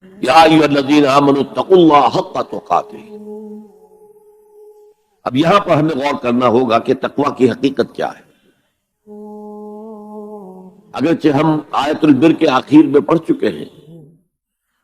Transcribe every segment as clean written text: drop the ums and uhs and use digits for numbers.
یا ایھا الذین آمنوا اتقوا اللہ حق تقاتہ۔ اب یہاں پر ہمیں غور کرنا ہوگا کہ تقوی کی حقیقت کیا ہے۔ اگرچہ ہم آیت البر کے آخر میں پڑھ چکے ہیں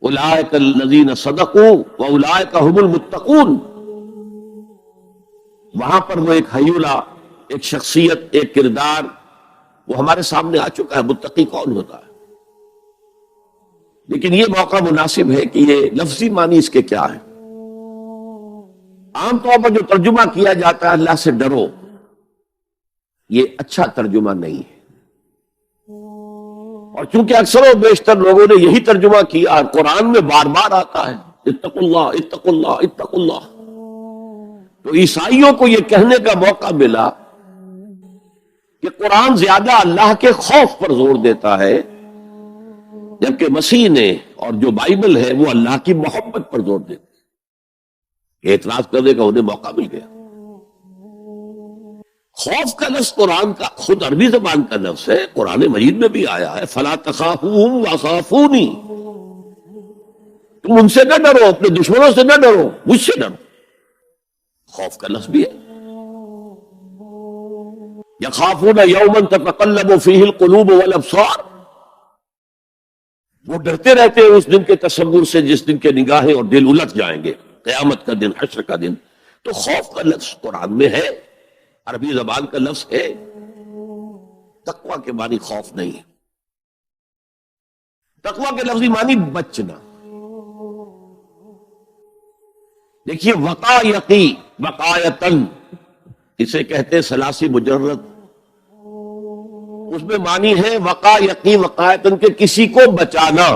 اولئک الذین صدقوا واولئک هم المتقون، وہاں پر وہ ایک حیولہ، ایک شخصیت، ایک کردار وہ ہمارے سامنے آ چکا ہے، متقی کون ہوتا ہے۔ لیکن یہ موقع مناسب ہے کہ یہ لفظی معنی اس کے کیا ہے۔ عام طور پر جو ترجمہ کیا جاتا ہے اللہ سے ڈرو، یہ اچھا ترجمہ نہیں ہے، اور چونکہ اکثر و بیشتر لوگوں نے یہی ترجمہ کیا، قرآن میں بار بار آتا ہے اتقوا اللہ اتقوا اللہ اتقوا اللہ، تو عیسائیوں کو یہ کہنے کا موقع ملا کہ قرآن زیادہ اللہ کے خوف پر زور دیتا ہے، جبکہ مسیح نے اور جو بائبل ہے وہ اللہ کی محبت پر زور دیتا ہے۔ اعتراض کرنے کا انہیں موقع مل گیا۔ خوف کا لفظ قرآن کا خود عربی زبان کا لفظ ہے، قرآن مجید میں بھی آیا ہے فَلَا تَخَافُوهُمْ وَخَافُونِي، تم ان سے نہ ڈرو، اپنے دشمنوں سے نہ ڈرو، مجھ سے ڈرو۔ خوف کا لفظ بھی ہے۔ يَخَافُونَ يَوْمًا تَتَقَلَّبُ فِيهِ الْقُلُوبُ وَالْأَبْصَارُ، وہ ڈرتے رہتے ہیں اس دن کے تصور سے جس دن کے نگاہیں اور دل الٹ جائیں گے، قیامت کا دن، حشر کا دن۔ تو خوف کا لفظ قرآن میں ہے، عربی زبان کا لفظ ہے۔ تقوی کے معنی خوف نہیں ہے، تقوی کے لفظی معنی بچنا۔ دیکھیے وقایتی، وقایتن اسے کہتے ہیں ثلاثی مجرد، اس میں معنی ہے وقایتی وقایتن کے کسی کو بچانا،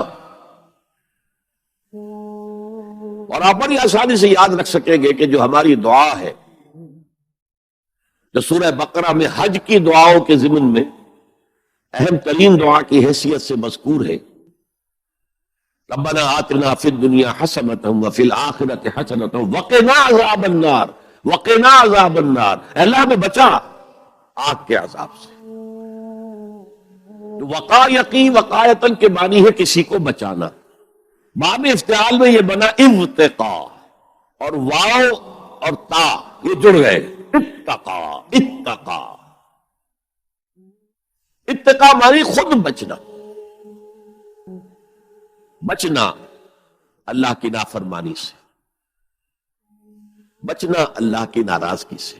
اور آپ بڑی آسانی سے یاد رکھ سکیں گے کہ جو ہماری دعا ہے، جو سورہ بقرہ میں حج کی دعاؤں کے ضمن میں اہم ترین دعا کی حیثیت سے مذکور ہے، ربنا آتنا فی الدنیا حسنۃ وفی الآخرۃ حسنۃ وقنا عذاب النار، وقنا عذاب النار، اے اللہ ہمیں بچا آگ کے عذاب سے۔ تو وقایتی وقایتن کے معنی ہے کسی کو بچانا۔ باب افتعال میں یہ بنا اتقا، اور واو اور تا یہ جڑ گئے، اتقا اتقا۔ اتقا معنی خود بچنا، بچنا اللہ کی نافرمانی سے، بچنا اللہ کی ناراضگی سے۔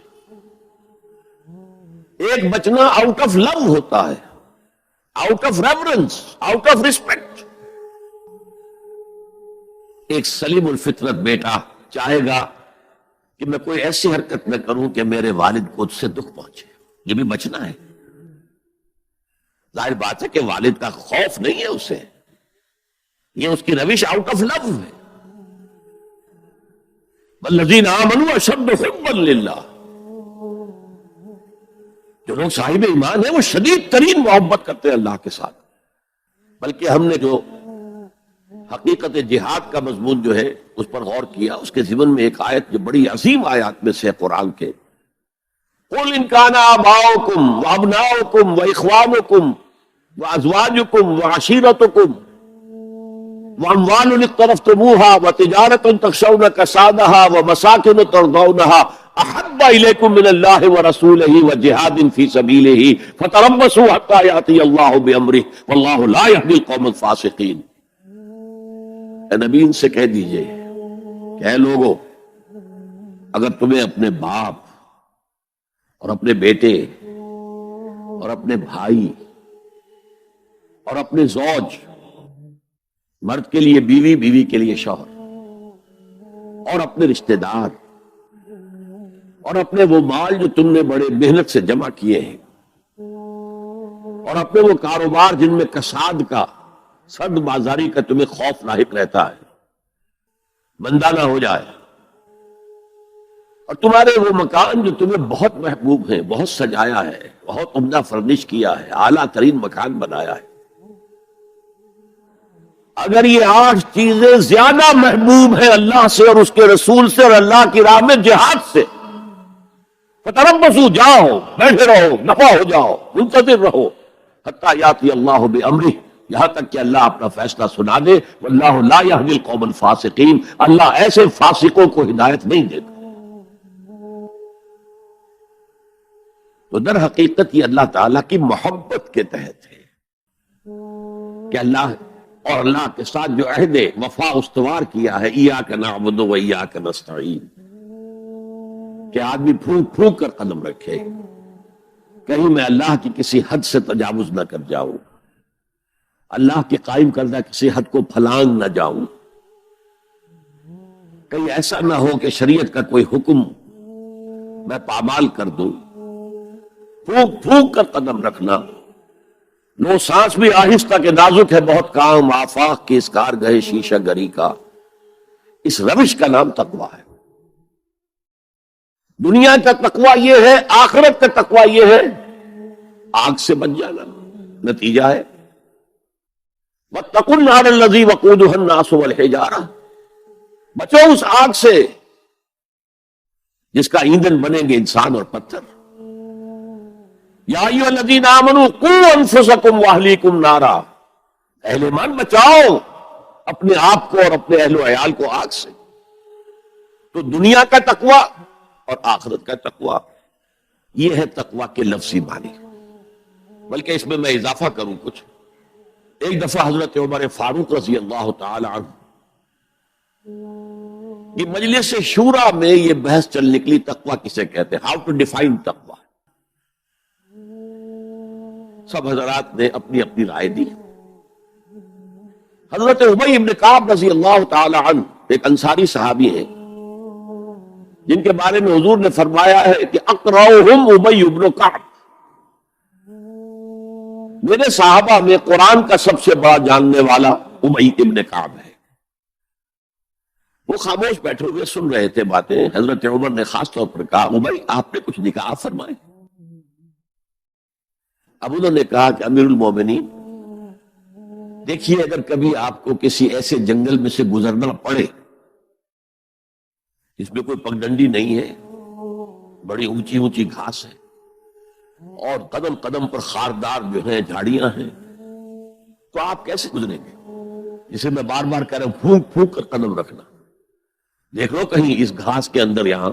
ایک بچنا آؤٹ آف لو ہوتا ہے، out of reverence, out of respect. ایک سلیم الفطرت بیٹا چاہے گا کہ میں کوئی ایسی حرکت نہ کروں کہ میرے والد کو اس سے دکھ پہنچے، یہ بھی بچنا ہے۔ ظاہر بات ہے کہ والد کا خوف نہیں ہے اسے، یہ اس کی روش آؤٹ آف لو ہے۔ والذین آمنوا اشد حبا للہ، جو لوگ صاحب ایمان ہیں وہ شدید ترین محبت کرتے ہیں اللہ کے ساتھ۔ بلکہ ہم نے جو حقیقت جہاد کا مضمون جو ہے اس پر غور کیا، اس کے ضمن میں ایک آیت جو بڑی عظیم آیات میں سے قرآن کے، قُلْ إِنْ كَانَ آبَاؤُكُمْ وَأَبْنَاؤُكُمْ وَإِخْوَانُكُمْ وَأَزْوَاجُكُمْ وَعَشِيرَتُكُمْ وَأَمْوَالٌ اقْتَرَفْتُمُوهَا وَتِجَارَةٌ تَخْشَوْنَ كَسَادَهَا وَمَسَاكِنُ تَرْضَوْنَهَا أَحَبَّ إِلَيْكُم مِّنَ اللَّهِ وَرَسُولِهِ وَجِهَادٍ فِي سَبِيلِهِ فَتَرَبَّصُوا حَتَّىٰ يَأْتِيَ اللَّهُ بِأَمْرِهِ وَاللَّهُ لَا يَهْدِي الْقَوْمَ الْفَاسِقِينَ۔ اے نبی ان سے کہہ دیجئے کہ اے لوگو، اگر تمہیں اپنے باپ اور اپنے بیٹے اور اپنے بھائی اور اپنے زوج، مرد کے لیے بیوی، بیوی کے لیے شوہر، اور اپنے رشتہ دار اور اپنے وہ مال جو تم نے بڑے محنت سے جمع کیے ہیں، اور اپنے وہ کاروبار جن میں کساد کا، سرد بازاری کا تمہیں خوف لاحق رہتا ہے، بندہ نہ ہو جائے، اور تمہارے وہ مکان جو تمہیں بہت محبوب ہیں، بہت سجایا ہے، بہت عمدہ فرنش کیا ہے، اعلیٰ ترین مکان بنایا ہے، اگر یہ 8 چیزیں زیادہ محبوب ہیں اللہ سے اور اس کے رسول سے اور اللہ کی راہ میں جہاد سے، فتربصوا، جاؤ، بیٹھے رہو، نفع ہو جاؤ، منتظر رہو، حتیٰ یاتی اللہ بامرہ، یہاں تک کہ اللہ اپنا فیصلہ سنا دے. واللہ لا یہدی القوم الفاسقین، اللہ ایسے فاسقوں کو ہدایت نہیں دیتا. تو در حقیقت یہ اللہ تعالیٰ کی محبت کے تحت ہے کہ اللہ اور اللہ کے ساتھ جو عہد وفا استوار کیا ہے، ایاک نعبد و ایاک نستعین، کہ آدمی پھونک پھونک کر قدم رکھے، کہیں میں اللہ کی کسی حد سے تجاوز نہ کر جاؤں، اللہ کے قائم کردہ کسی حد کو پھلانگ نہ جاؤں، کہیں ایسا نہ ہو کہ شریعت کا کوئی حکم میں پامال کر دوں. پھونک پھونک کر قدم رکھنا. نو سانس بھی آہستہ کے نازک ہے بہت کام، آفاق کی اس کارگہ شیشہ گری کا. اس روش کا نام تقویٰ ہے. دنیا کا تقویٰ یہ ہے، آخرت کا تقویٰ یہ ہے آگ سے بچ جانا. نتیجہ ہے وَاتَّقُوا النَّارَ الَّذِي وَقُودُهَا النَّاسُ وَالْحِجَارَةُ، بچو اس آگ سے جس کا ایندھن بنیں گے انسان اور پتھر. یا ایھا الذین آمنوا قوا انفسکم واہلیکم نارا، اہل ایمان بچاؤ اپنے آپ کو اور اپنے اہل و عیال کو آگ سے. تو دنیا کا تقویٰ اور آخرت کا تقویٰ، یہ ہے تقویٰ کے لفظی معنی. بلکہ اس میں اضافہ کروں کچھ. ایک دفعہ حضرت عمر فاروق رضی اللہ تعالی عنہ یہ مجلس شورا میں یہ بحث چل نکلی، تقویٰ کسے کہتے ہیں، ہاؤ ٹو ڈیفائن تقویٰ. سب حضرات نے اپنی اپنی رائے دی. حضرت ابی بن کعب رضی اللہ تعالی عنہ ایک انصاری صحابی ہیں جن کے بارے میں حضور نے فرمایا ہے کہ اقرأہم ابی بن کعب، میرے صحابہ میں قرآن کا سب سے بڑا جاننے والا ابی بن کعب ہے. وہ خاموش بیٹھے ہوئے سن رہے تھے باتیں. حضرت عمر نے خاص طور پر کہا ابی آپ نے کچھ نکاح فرمائے. اب انہوں نے کہا کہ امیر المومنین دیکھیے، اگر کبھی آپ کو کسی ایسے جنگل میں سے گزرنا پڑے جس میں کوئی پگڈنڈی نہیں ہے، بڑی اونچی اونچی گھاس ہے اور قدم قدم پر خاردار جو ہیں جھاڑیاں ہیں، تو آپ کیسے گزریں گے؟ جسے میں بار بار کہہ رہا ہوں پھونک پھونک کر قدم رکھنا. دیکھ لو کہیں اس گھاس کے اندر یہاں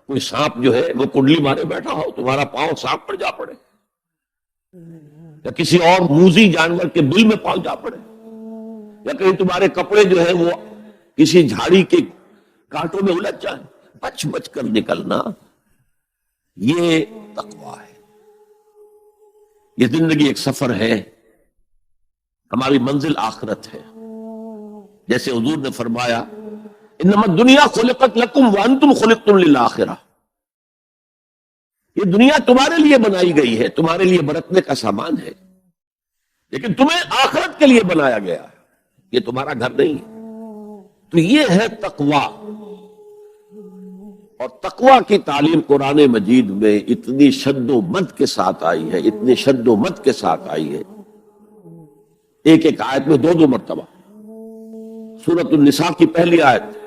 کوئی سانپ جو ہے وہ کنڈلی مارے بیٹھا ہو، تمہارا پاؤں سانپ پر جا پڑے، یا کسی اور موذی جانور کے بل میں پاؤں جا پڑے، یا کہیں تمہارے کپڑے جو ہیں وہ کسی جھاڑی کے کانٹوں میں الجھ جائیں. بچ بچ کر نکلنا، یہ تقویٰ ہے. یہ زندگی ایک سفر ہے، ہماری منزل آخرت ہے. جیسے حضور نے فرمایا انما الدنیا خلقت لکم وانتم خلقتم للآخرہ، یہ دنیا تمہارے لیے بنائی گئی ہے، تمہارے لیے برتنے کا سامان ہے، لیکن تمہیں آخرت کے لیے بنایا گیا ہے، یہ تمہارا گھر نہیں ہے. تو یہ ہے تقویٰ. اور تقویٰ کی تعلیم قرآن مجید میں اتنی شد و مد کے ساتھ آئی ہے، اتنی شد و مد کے ساتھ آئی ہے، ایک ایک آیت میں دو مرتبہ. سورۃ النساء کی پہلی آیت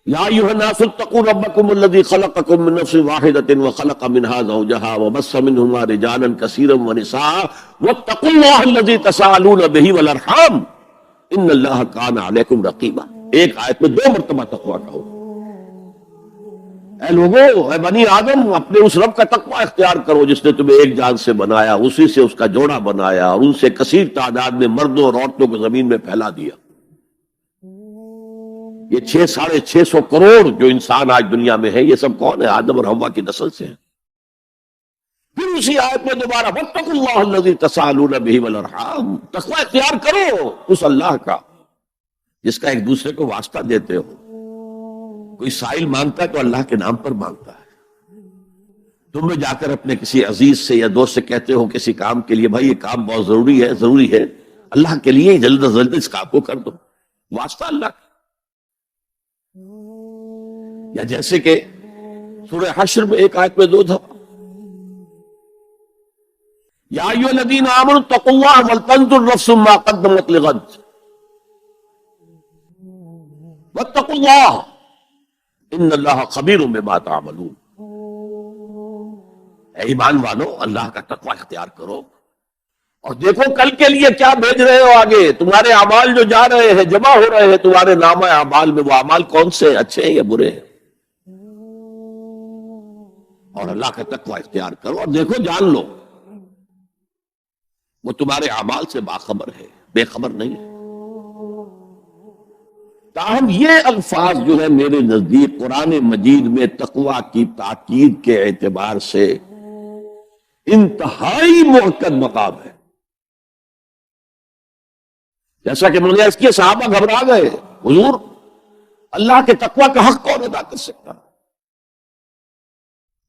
یا ایھا الناس اتقوا ربکم الذی خلقکم من نفس واحدۃ وخلق منها زوجها وبث منهما رجالا کثیرا ونساء واتقوا اللہ الذی تساءلون به والارحام ان اللہ کان علیکم رقیبا. ایک آیت میں دو مرتبہ تقویٰ کہو. اے لوگو، اے بنی آدم، اپنے اس رب کا تقویٰ اختیار کرو جس نے تمہیں ایک جان سے بنایا، اسی سے اس کا جوڑا بنایا اور ان سے کثیر تعداد میں مردوں اور عورتوں کو زمین میں پھیلا دیا. یہ 600-650 کروڑ جو انسان آج دنیا میں ہے، یہ سب کون ہے؟ آدم اور حوا کی نسل سے ہیں. پھر اسی آیت میں دوبارہ واتقوا اللہ الذی تساءلون به والارحام، تقویٰ اختیار کرو اس اللہ کا جس کا ایک دوسرے کو واسطہ دیتے ہو. کوئی سائل مانگتا ہے تو اللہ کے نام پر مانگتا ہے. تم جا کر اپنے کسی عزیز سے یا دوست سے کہتے ہو کسی کام کے لیے بھائی یہ کام بہت ضروری ہے اللہ کے لیے جلد از جلد اس کام کو کر دو، واسطہ اللہ کا. یا جیسے کہ سورہ حشر میں ایک آیت میں دو دفعہ یا ایھا الذین آمنوا اتقوا اللہ ولتنظر نفس ما قدمت لغد واتقوا اللہ ان اللہ خبیر بما تعملون. اے ایمان والو، اللہ کا تقوی اختیار کرو اور دیکھو کل کے لیے کیا بھیج رہے ہو آگے. تمہارے اعمال جو جا رہے ہیں، جمع ہو رہے ہیں تمہارے نامہ اعمال میں، وہ اعمال کون سے، اچھے ہیں یا برے ہیں؟ اور اللہ کا تقوی اختیار کرو اور دیکھو، جان لو وہ تمہارے اعمال سے باخبر ہے، بے خبر نہیں ہے. تاہم یہ الفاظ جو ہے میرے نزدیک قرآن مجید میں تقوی کی تاکید کے اعتبار سے انتہائی مؤکد مقام ہے. جیسا کہ منیا اس کے صحابہ گھبرا گئے، حضور اللہ کے تقوی کا حق کون ادا کر سکتا؟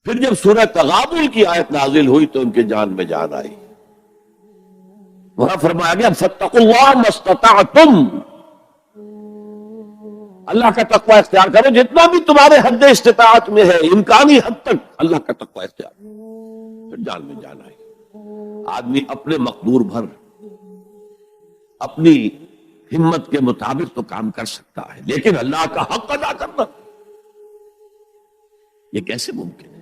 پھر جب سورہ تغابن کی آیت نازل ہوئی تو ان کے جان میں جان آئی. وہاں فرمایا گیا فاتقوا اللہ ما استطعتم، اللہ کا تقوی اختیار کرو جتنا بھی تمہارے حد استطاعت میں ہے، امکانی حد تک اللہ کا تقوی اختیار کرو. پھر جان میں جان آئی. آدمی اپنے مقدور بھر اپنی ہمت کے مطابق تو کام کر سکتا ہے، لیکن اللہ کا حق ادا کرنا یہ کیسے ممکن ہے؟